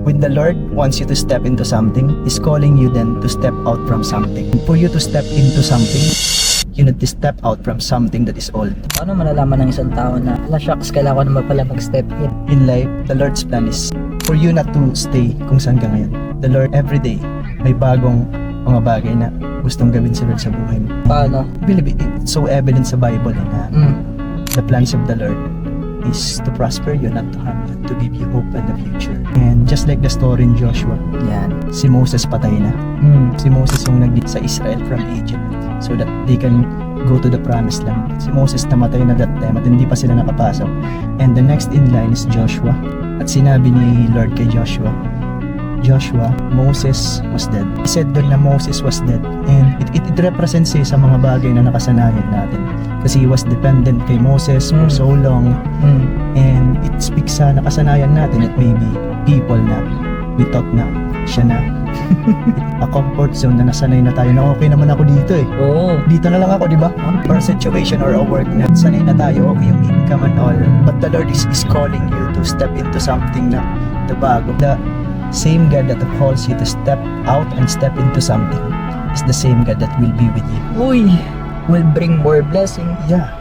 When the Lord wants you to step into something, He's calling you then to step out from something. For you to step into something, you need to step out from something that is old. Paano malalaman ng isang tao na, shucks, kailangan ko naman pala mag-step in? In life, the Lord's plan is for you not to stay kung saan ka ngayon. The Lord, every day, may bagong mga bagay na gustong gawin sa Lord sa buhay mo. Paano? Believe it, it's so evident sa Bible na the plans of the Lord is to prosper you, not to harm you, to give you hope in the future. And just like the story in Joshua, Yan. si Moses patay na. Si Moses yung nag-lead sa Israel from Egypt so that they can go to the promised land. Si Moses namatay na that time at hindi pa sila nakapasok. And the next in line is Joshua. At sinabi ni Lord kay Joshua, Moses was dead. He said doon na Moses was dead. And it represents sa mga bagay na nakasanayan natin. Kasi he was dependent kay Moses for so long. And it speaks sa nakasanayan natin. It may be people na we thought na siya na a comfort zone na nasanay na tayo na okay naman ako dito eh. Oo. Dito na lang ako, di ba? For a situation or a work na sanay na tayo, okay yung income and all. But the Lord is calling you to step into something na bago. The same God that calls you to step out and step into something is the same God that will be with you. Uy, will bring more blessing. Yeah.